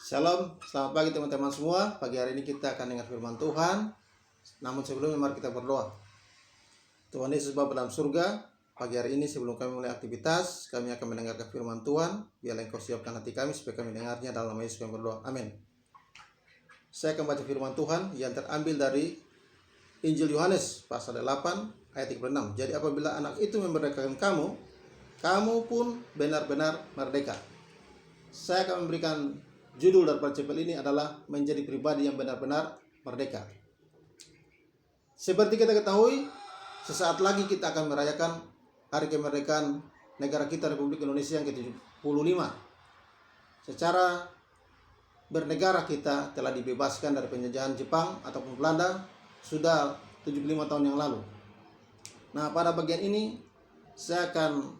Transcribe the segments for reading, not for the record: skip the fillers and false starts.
Shalom, selamat pagi teman-teman semua. Pagi hari ini kita akan dengar firman Tuhan. Namun sebelumnya mari kita berdoa. Tuhan Yesus Bapa dalam surga, pagi hari ini sebelum kami mulai aktivitas, kami akan mendengarkan firman Tuhan. Biarlah Engkau siapkan hati kami supaya kami dengarnya. Dalam nama Yesus kami berdoa. Amin. Saya akan baca firman Tuhan yang terambil dari Injil Yohanes pasal 8 ayat 36. Jadi apabila anak itu memerdekakan kamu, kamu pun benar-benar merdeka. Saya akan memberikan judul daripada cepel ini adalah menjadi pribadi yang benar-benar merdeka. Seperti kita ketahui, sesaat lagi kita akan merayakan hari kemerdekaan negara kita Republik Indonesia yang ke-75. Secara bernegara kita telah dibebaskan dari penjajahan Jepang ataupun Belanda sudah 75 tahun yang lalu. Nah, pada bagian ini saya akan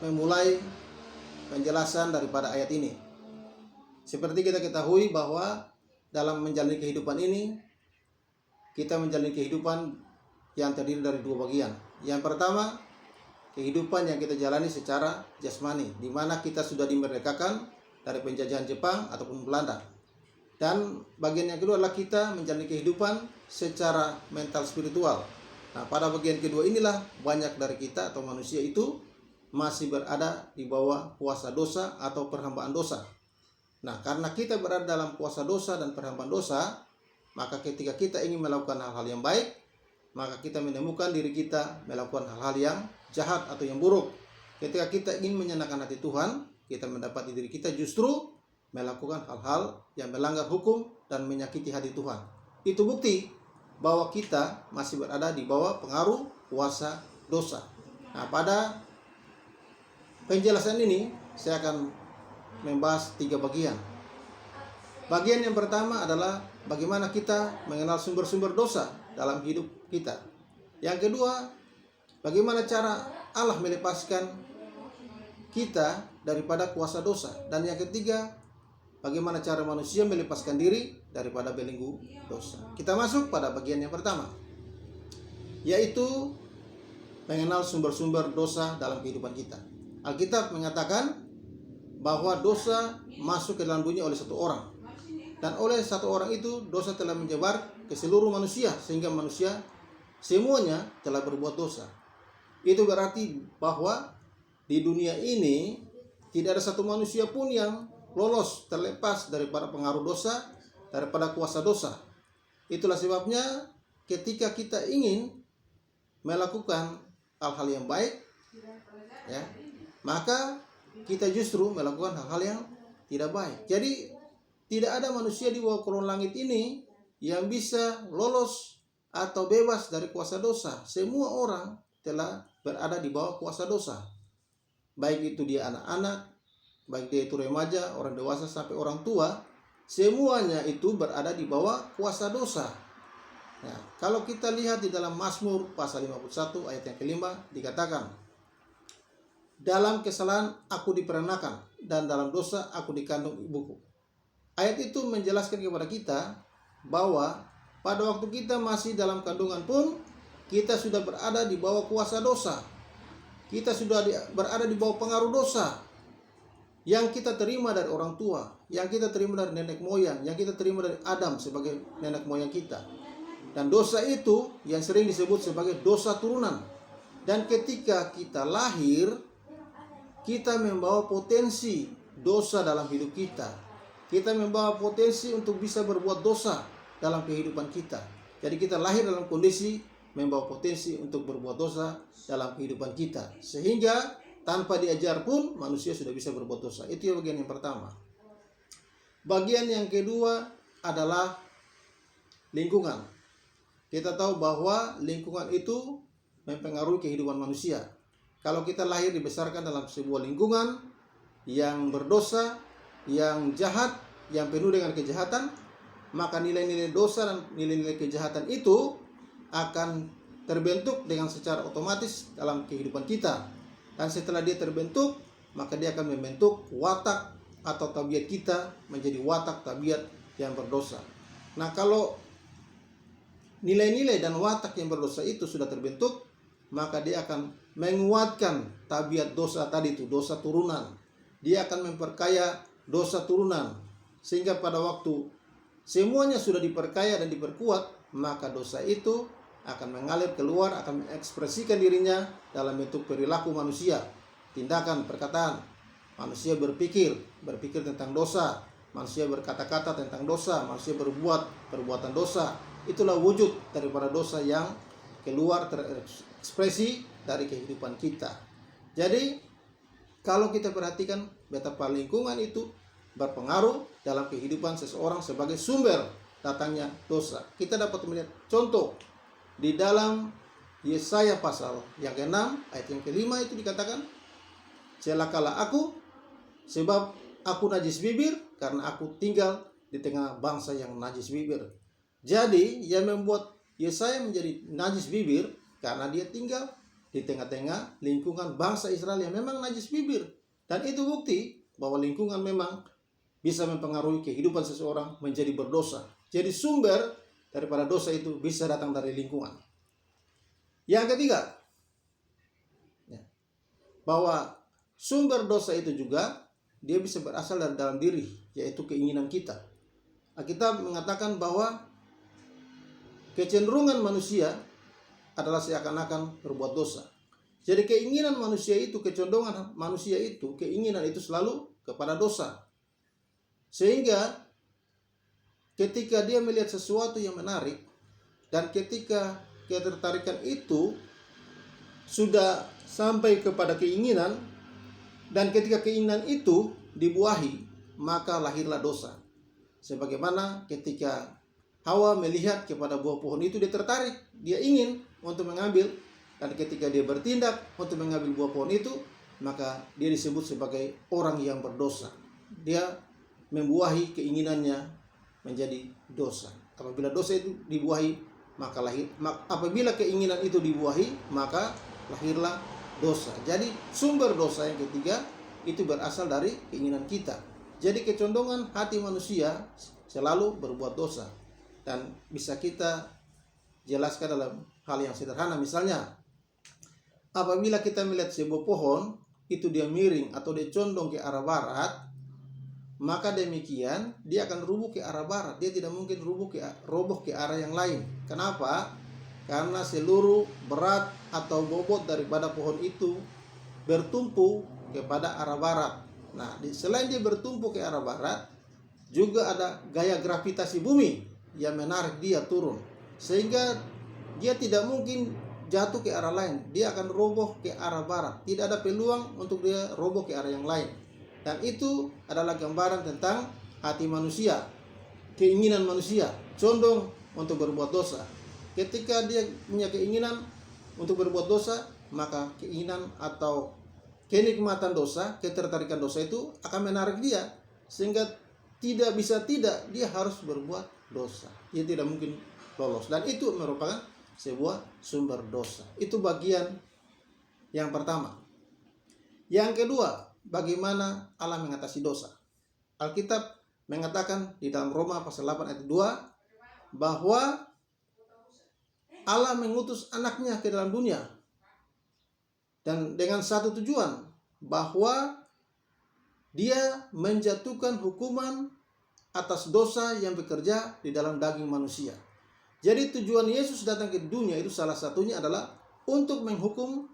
memulai penjelasan daripada ayat ini. Seperti kita ketahui bahwa dalam menjalani kehidupan ini, kita menjalani kehidupan yang terdiri dari dua bagian. Yang pertama, kehidupan yang kita jalani secara jasmani, di mana kita sudah dimerdekakan dari penjajahan Jepang ataupun Belanda. Dan bagian yang kedua adalah kita menjalani kehidupan secara mental spiritual. Nah, pada bagian kedua inilah banyak dari kita atau manusia itu masih berada di bawah kuasa dosa atau perhambaan dosa. Nah, karena kita berada dalam kuasa dosa dan perhambaan dosa, maka ketika kita ingin melakukan hal-hal yang baik, maka kita menemukan diri kita melakukan hal-hal yang jahat atau yang buruk. Ketika kita ingin menyenangkan hati Tuhan, kita mendapati diri kita justru melakukan hal-hal yang melanggar hukum dan menyakiti hati Tuhan. Itu bukti bahwa kita masih berada di bawah pengaruh kuasa dosa. Nah, pada penjelasan ini saya akan membahas 3 bagian. Bagian yang pertama adalah bagaimana kita mengenal sumber-sumber dosa dalam hidup kita. Yang kedua, bagaimana cara Allah melepaskan kita daripada kuasa dosa. Dan yang ketiga, bagaimana cara manusia melepaskan diri daripada belenggu dosa. Kita masuk pada bagian yang pertama, yaitu mengenal sumber-sumber dosa dalam kehidupan kita. Alkitab mengatakan bahwa dosa masuk ke dalam dunia oleh satu orang. Dan oleh satu orang itu dosa telah menyebar ke seluruh manusia, sehingga manusia semuanya telah berbuat dosa. Itu berarti bahwa di dunia ini tidak ada satu manusia pun yang lolos terlepas daripada pengaruh dosa, daripada kuasa dosa. Itulah sebabnya ketika kita ingin melakukan hal-hal yang baik, ya, maka kita justru melakukan hal-hal yang tidak baik. Jadi tidak ada manusia di bawah kolong langit ini yang bisa lolos atau bebas dari kuasa dosa. Semua orang telah berada di bawah kuasa dosa. Baik itu dia anak-anak, baik dia itu remaja, orang dewasa sampai orang tua, semuanya itu berada di bawah kuasa dosa. Nah, kalau kita lihat di dalam Mazmur pasal 51 ayat yang kelima dikatakan, dalam kesalahan aku diperenakan dan dalam dosa aku dikandung ibuku. Ayat itu menjelaskan kepada kita bahwa pada waktu kita masih dalam kandungan pun kita sudah berada di bawah kuasa dosa. Kita sudah berada di bawah pengaruh dosa yang kita terima dari orang tua, yang kita terima dari nenek moyang, yang kita terima dari Adam sebagai nenek moyang kita. Dan dosa itu yang sering disebut sebagai dosa turunan. Dan ketika kita lahir, kita membawa potensi dosa dalam hidup kita. Kita membawa potensi untuk bisa berbuat dosa dalam kehidupan kita. Jadi kita lahir dalam kondisi membawa potensi untuk berbuat dosa dalam kehidupan kita. Sehingga tanpa diajar pun manusia sudah bisa berbuat dosa. Itu bagian yang pertama. Bagian yang kedua adalah lingkungan. Kita tahu bahwa lingkungan itu mempengaruhi kehidupan manusia. Kalau kita lahir dibesarkan dalam sebuah lingkungan yang berdosa, yang jahat, yang penuh dengan kejahatan, maka nilai-nilai dosa dan nilai-nilai kejahatan itu akan terbentuk dengan secara otomatis dalam kehidupan kita. Dan setelah dia terbentuk, maka dia akan membentuk watak atau tabiat kita menjadi watak tabiat yang berdosa. Nah, kalau nilai-nilai dan watak yang berdosa itu sudah terbentuk, maka dia akan menguatkan tabiat dosa tadi itu, dosa turunan. Dia akan memperkaya dosa turunan, sehingga pada waktu semuanya sudah diperkaya dan diperkuat, maka dosa itu akan mengalir keluar, akan mengekspresikan dirinya dalam bentuk perilaku manusia, tindakan, perkataan. Manusia berpikir tentang dosa, manusia berkata-kata tentang dosa, manusia berbuat perbuatan dosa. Itulah wujud daripada dosa yang keluar terekspresi dari kehidupan kita. Jadi kalau kita perhatikan betapa lingkungan itu berpengaruh dalam kehidupan seseorang sebagai sumber datangnya dosa. Kita dapat melihat contoh di dalam Yesaya pasal yang ke-6 ayat yang ke-5 itu dikatakan, celakalah aku sebab aku najis bibir, karena aku tinggal di tengah bangsa yang najis bibir. Jadi yang membuat Yesaya menjadi najis bibir karena dia tinggal di tengah-tengah lingkungan bangsa Israel yang memang najis bibir. Dan itu bukti bahwa lingkungan memang bisa mempengaruhi kehidupan seseorang menjadi berdosa. Jadi sumber daripada dosa itu bisa datang dari lingkungan. Yang ketiga, bahwa sumber dosa itu juga dia bisa berasal dari dalam diri, yaitu keinginan kita. Alkitab mengatakan bahwa kecenderungan manusia adalah seakan-akan berbuat dosa. Jadi keinginan manusia itu, kecenderungan manusia itu, keinginan itu selalu kepada dosa. Sehingga ketika dia melihat sesuatu yang menarik, dan ketika ketertarikan itu sudah sampai kepada keinginan, dan ketika keinginan itu dibuahi, maka lahirlah dosa. Sebagaimana ketika Hawa melihat kepada buah pohon itu, dia tertarik, dia ingin untuk mengambil, dan ketika dia bertindak untuk mengambil buah pohon itu, maka dia disebut sebagai orang yang berdosa. Dia membuahi keinginannya menjadi dosa. Apabila dosa itu dibuahi, maka apabila keinginan itu dibuahi, maka lahirlah dosa. Jadi sumber dosa yang ketiga itu berasal dari keinginan kita. Jadi kecondongan hati manusia selalu berbuat dosa. Dan bisa kita jelaskan dalam hal yang sederhana. Misalnya, apabila kita melihat sebuah pohon itu dia miring atau dia condong ke arah barat, maka demikian dia akan rubuh ke arah barat. Dia tidak mungkin roboh ke arah yang lain. Kenapa? Karena seluruh berat atau bobot daripada pohon itu bertumpu kepada arah barat. Nah, selain dia bertumpu ke arah barat, juga ada gaya gravitasi bumi yang menarik dia turun, sehingga dia tidak mungkin jatuh ke arah lain. Dia akan roboh ke arah barat. Tidak ada peluang untuk dia roboh ke arah yang lain. Dan itu adalah gambaran tentang hati manusia, keinginan manusia, condong untuk berbuat dosa. Ketika dia punya keinginan untuk berbuat dosa, maka keinginan atau kenikmatan dosa, ketertarikan dosa itu akan menarik dia, sehingga tidak dia harus berbuat dosa. Dia tidak mungkin lolos, dan itu merupakan sebuah sumber dosa. Itu bagian yang pertama. Yang kedua, bagaimana Allah mengatasi dosa. Alkitab mengatakan di dalam Roma pasal 8 ayat 2 bahwa Allah mengutus anaknya ke dalam dunia dan dengan satu tujuan, bahwa dia menjatuhkan hukuman atas dosa yang bekerja di dalam daging manusia. Jadi tujuan Yesus datang ke dunia itu salah satunya adalah untuk menghukum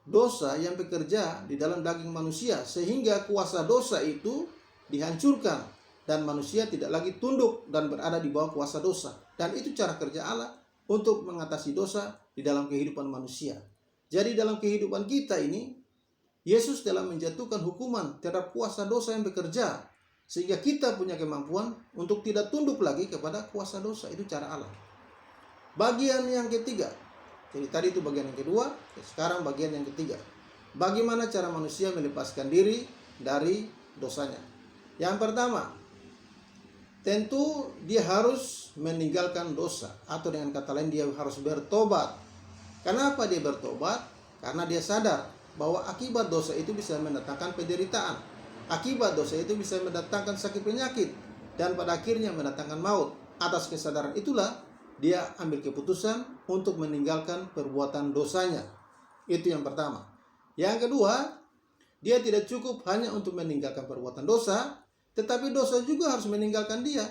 dosa yang bekerja di dalam daging manusia, sehingga kuasa dosa itu dihancurkan dan manusia tidak lagi tunduk dan berada di bawah kuasa dosa. Dan itu cara kerja Allah untuk mengatasi dosa di dalam kehidupan manusia. Jadi dalam kehidupan kita ini, Yesus dalam menjatuhkan hukuman terhadap kuasa dosa yang bekerja, sehingga kita punya kemampuan untuk tidak tunduk lagi kepada kuasa dosa. Itu cara Allah. Bagian yang ketiga, jadi tadi itu bagian yang kedua, sekarang bagian yang ketiga. Bagaimana cara manusia melepaskan diri dari dosanya? Yang pertama, tentu dia harus meninggalkan dosa, atau dengan kata lain dia harus bertobat. Kenapa dia bertobat? Karena dia sadar bahwa akibat dosa itu bisa mendatangkan penderitaan. Akibat dosa itu bisa mendatangkan sakit penyakit, dan pada akhirnya mendatangkan maut. Atas kesadaran itulah dia ambil keputusan untuk meninggalkan perbuatan dosanya. Itu yang pertama. Yang kedua, dia tidak cukup hanya untuk meninggalkan perbuatan dosa, tetapi dosa juga harus meninggalkan dia.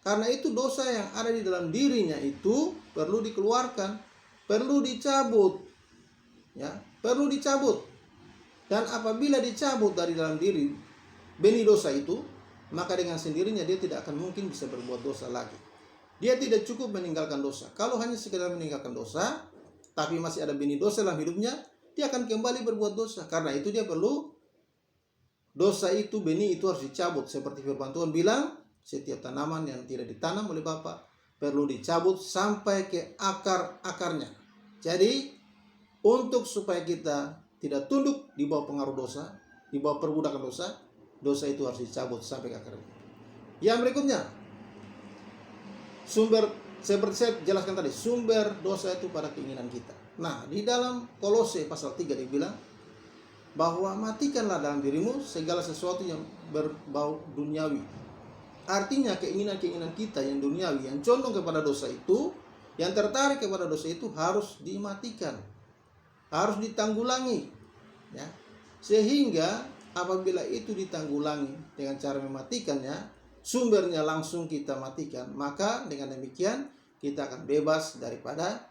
Karena itu dosa yang ada di dalam dirinya itu perlu dikeluarkan, perlu dicabut. Ya, perlu dicabut. Dan apabila dicabut dari dalam diri benih dosa itu, maka dengan sendirinya dia tidak akan mungkin bisa berbuat dosa lagi. Dia tidak cukup meninggalkan dosa. Kalau hanya sekedar meninggalkan dosa, tapi masih ada benih dosa dalam hidupnya, dia akan kembali berbuat dosa. Karena itu dia perlu dosa itu, benih itu harus dicabut. Seperti firman Tuhan bilang, setiap tanaman yang tidak ditanam oleh Bapa perlu dicabut sampai ke akar-akarnya. Jadi untuk supaya kita tidak tunduk di bawah pengaruh dosa, di bawah perbudakan dosa, dosa itu harus dicabut sampai ke akarnya. Yang berikutnya, sumber, seperti saya jelaskan tadi, sumber dosa itu pada keinginan kita. Nah, di dalam Kolose pasal 3 dibilang bahwa matikanlah dalam dirimu segala sesuatu yang berbau duniawi. Artinya keinginan-keinginan kita yang duniawi, yang condong kepada dosa itu, yang tertarik kepada dosa itu harus dimatikan, harus ditanggulangi, ya. Sehingga apabila itu ditanggulangi dengan cara mematikannya, sumbernya langsung kita matikan, maka dengan demikian kita akan bebas daripada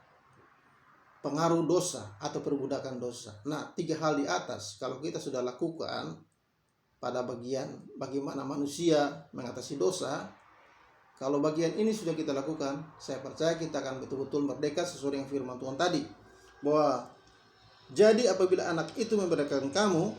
pengaruh dosa atau perbudakan dosa. Nah, 3 hal di atas kalau kita sudah lakukan pada bagian bagaimana manusia mengatasi dosa, kalau bagian ini sudah kita lakukan, saya percaya kita akan betul-betul merdeka sesuai dengan firman Tuhan tadi, bahwa jadi apabila anak itu memerdekakan kamu,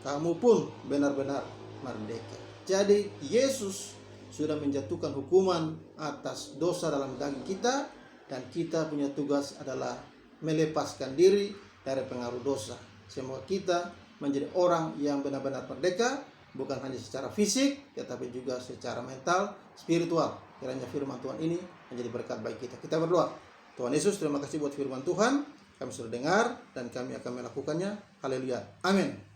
kamu pun benar-benar merdeka. Jadi Yesus sudah menjatuhkan hukuman atas dosa dalam daging kita, dan kita punya tugas adalah melepaskan diri dari pengaruh dosa. Semoga kita menjadi orang yang benar-benar merdeka, bukan hanya secara fisik, tetapi juga secara mental, spiritual. Kiranya firman Tuhan ini menjadi berkat bagi kita. Kita berdoa. Tuhan Yesus, terima kasih buat firman Tuhan. Kami sudah dengar dan kami akan melakukannya. Haleluya. Amin.